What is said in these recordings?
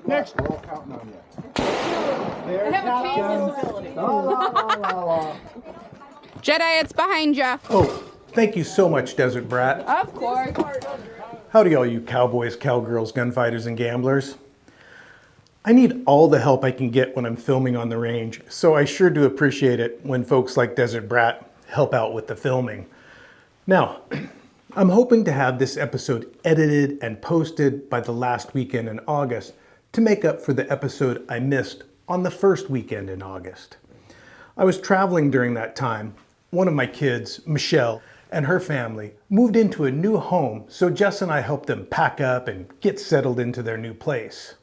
Desert Brat, we're all counting on you. I have a cane disability. Jed I, it's behind you. Oh, thank you so much, Desert Brat. Of course. Howdy, all you cowboys, cowgirls, gunfighters, and gamblers. I need all the help I can get when I'm filming on the range, so I sure do appreciate it when folks like Desert Brat help out with the filming. Now, I'm hoping to have this episode edited and posted by the last weekend in August to make up for the episode I missed on the first weekend in August. I was traveling during that time. One of my kids, Michelle, and her family moved into a new home, so Jess and I helped them pack up and get settled into their new place.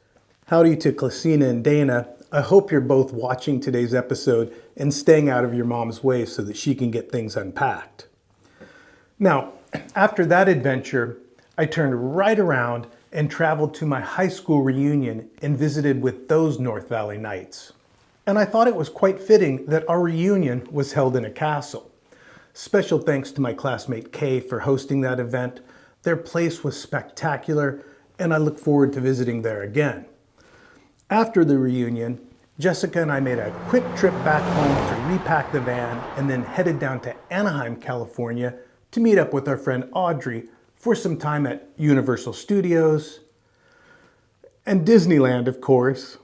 Howdy to Clecina and Dana. I hope you're both watching today's episode and staying out of your mom's way so that she can get things unpacked. Now, after that adventure, I turned right around and traveled to my high school reunion and visited with those North Valley Knights. And I thought it was quite fitting that our reunion was held in a castle. Special thanks to my classmate Kay for hosting that event. Their place was spectacular, and I look forward to visiting there again. After the reunion, Jessica and I made a quick trip back home to repack the van and then headed down to Anaheim, California to meet up with our friend Audrey for some time at Universal Studios and Disneyland, of course,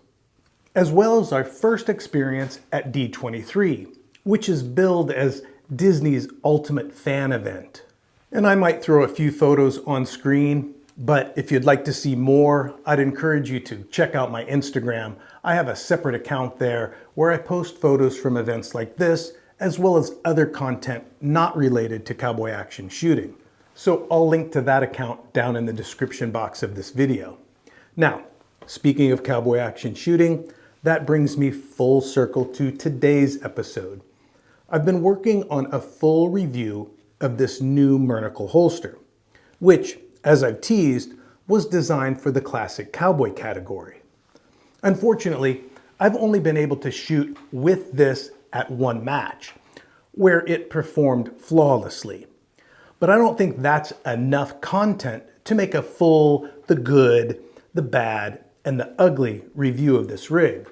as well as our first experience at D23, which is billed as Disney's ultimate fan event. And I might throw a few photos on screen, but if you'd like to see more, I'd encourage you to check out my Instagram. I have a separate account there where I post photos from events like this, as well as other content not related to cowboy action shooting. So I'll link to that account down in the description box of this video. Now, speaking of cowboy action shooting, that brings me full circle to today's episode. I've been working on a full review of this new Mernickle holster, which, as I've teased, was designed for the classic cowboy category. Unfortunately, I've only been able to shoot with this at one match, where it performed flawlessly. But I don't think that's enough content to make a full, the good, the bad, and the ugly review of this rig.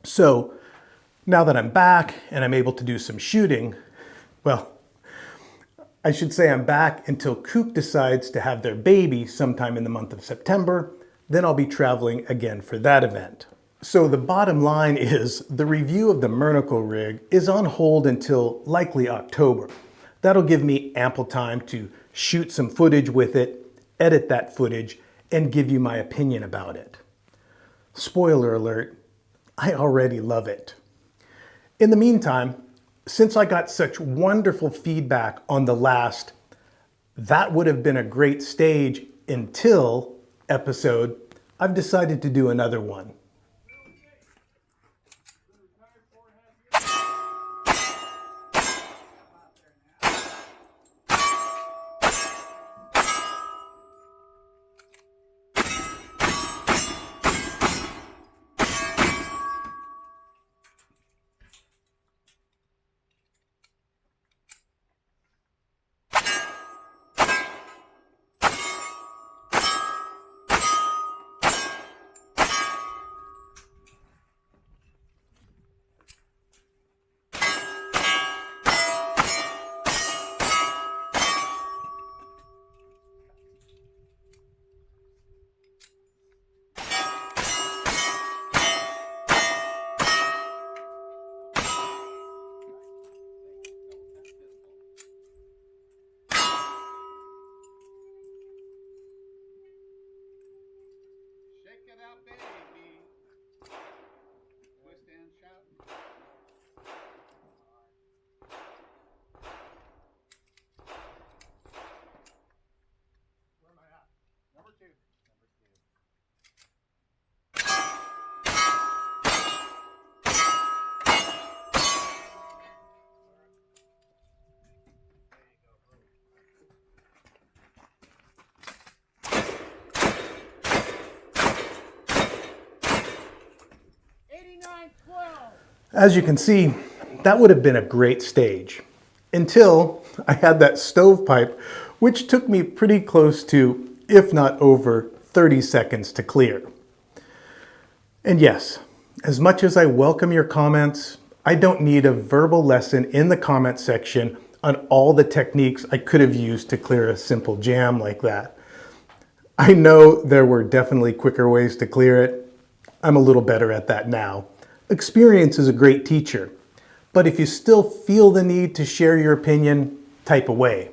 So, now that I'm back and I'm able to do some shooting, well, I should say I'm back until Kook decides to have their baby sometime in the month of September. Then I'll be traveling again for that event. So the bottom line is the review of the Mernickle rig is on hold until likely October. That'll give me ample time to shoot some footage with it, edit that footage, and give you my opinion about it. Spoiler alert, I already love it. In the meantime, since I got such wonderful feedback on the last "that would have been a great stage until" episode, I've decided to do another one. As you can see, that would have been a great stage until I had that stovepipe, which took me pretty close to, if not over, 30 seconds to clear. And yes, as much as I welcome your comments, I don't need a verbal lesson in the comment section on all the techniques I could have used to clear a simple jam like that. I know there were definitely quicker ways to clear it. I'm a little better at that now. Experience is a great teacher, but if you still feel the need to share your opinion, type away.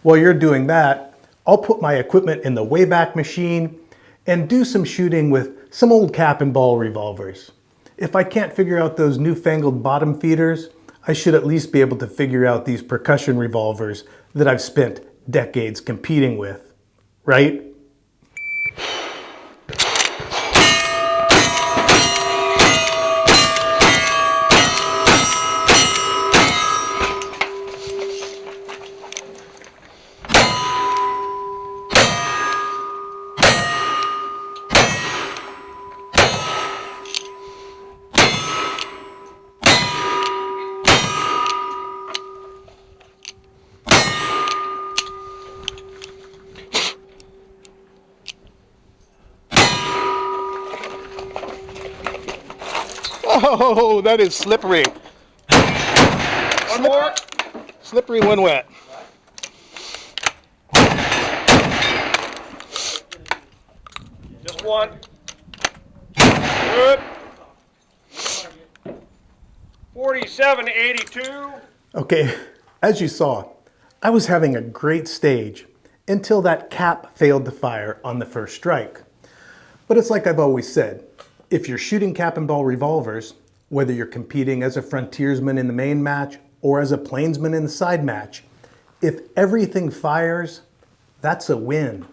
While you're doing that, I'll put my equipment in the Wayback Machine and do some shooting with some old cap and ball revolvers. If I can't figure out those newfangled bottom feeders, I should at least be able to figure out these percussion revolvers that I've spent decades competing with, right? Oh, that is slippery. One more. Slippery when wet. Just one. Good. 47-82. Okay, as you saw, I was having a great stage until that cap failed to fire on the first strike. But it's like I've always said, if you're shooting cap and ball revolvers, whether you're competing as a frontiersman in the main match or as a plainsman in the side match, if everything fires, that's a win.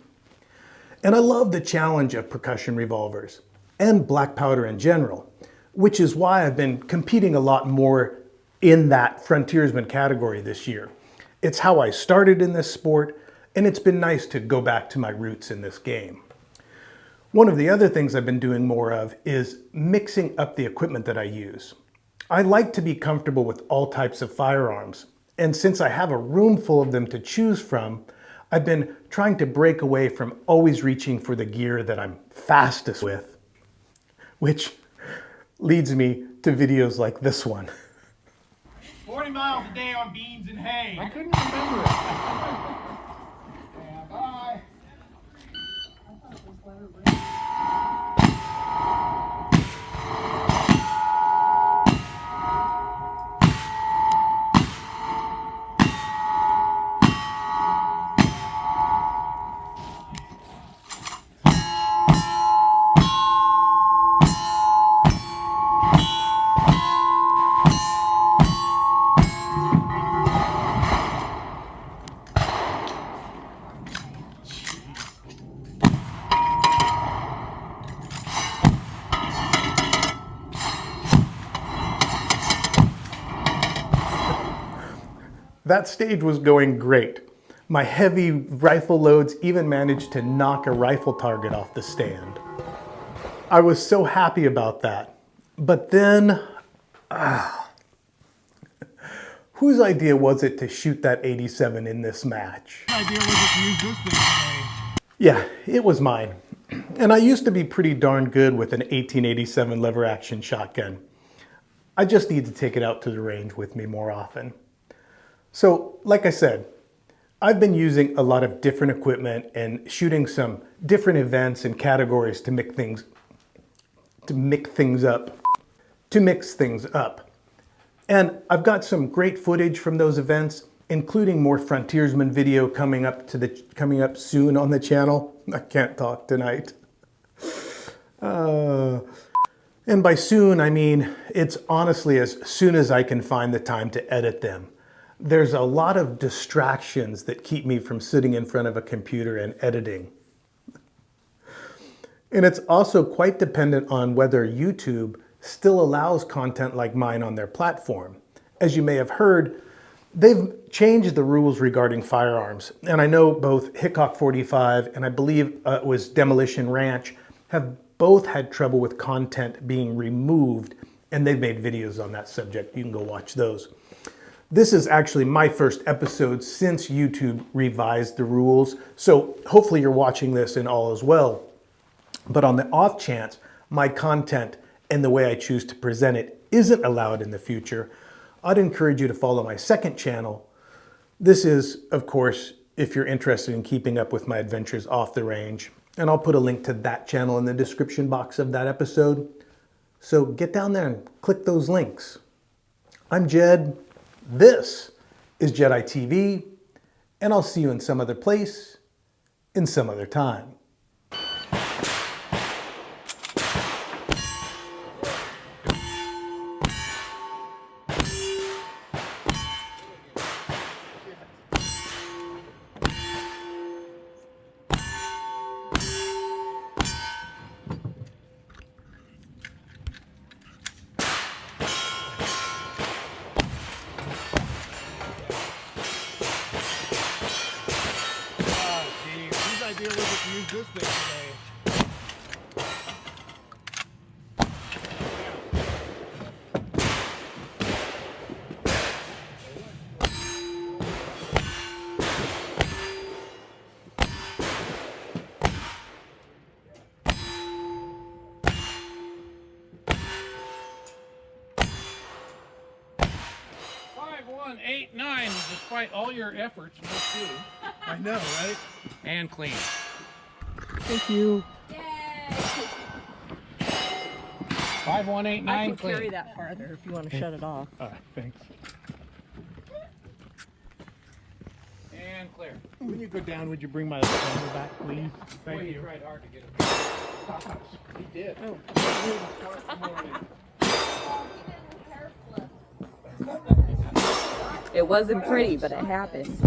And I love the challenge of percussion revolvers and black powder in general, which is why I've been competing a lot more in that frontiersman category this year. It's how I started in this sport, and it's been nice to go back to my roots in this game. One of the other things I've been doing more of is mixing up the equipment that I use. I like to be comfortable with all types of firearms, and since I have a room full of them to choose from, I've been trying to break away from always reaching for the gear that I'm fastest with, which leads me to videos like this one. 40 miles a day on beans and hay. I couldn't remember it. Yeah, bye. That stage was going great. My heavy rifle loads even managed to knock a rifle target off the stand. I was so happy about that. But then, whose idea was it to shoot that 87 in this match? My idea was to use this thing today. Yeah, it was mine. And I used to be pretty darn good with an 1887 lever action shotgun. I just need to take it out to the range with me more often. So, like I said, I've been using a lot of different equipment and shooting some different events and categories to mix things up. And I've got some great footage from those events, including more frontiersman video coming up soon on the channel. I can't talk tonight. And by soon, I mean it's honestly as soon as I can find the time to edit them. There's a lot of distractions that keep me from sitting in front of a computer and editing. And it's also quite dependent on whether YouTube still allows content like mine on their platform. As you may have heard, they've changed the rules regarding firearms. And I know both Hickok 45 and I believe it was Demolition Ranch have both had trouble with content being removed, and they've made videos on that subject. You can go watch those. This is actually my first episode since YouTube revised the rules, so hopefully you're watching this and all is well. But on the off chance my content and the way I choose to present it isn't allowed in the future, I'd encourage you to follow my second channel. This is, of course, if you're interested in keeping up with my adventures off the range, and I'll put a link to that channel in the description box of that episode. So get down there and click those links. I'm Jed. This is Jedi TV, and I'll see you in some other place, in some other time. Idea was to use this thing today. 5189, despite all your efforts, we'll see. I know, right? And clean. Thank you. Yay! 5189 I can clean. carry that farther if you want to shut it off. Thanks. And clear. When you go down, would you bring my camera back, please? Thank you. He tried hard to get it. He did. Oh. It wasn't pretty, but it happened.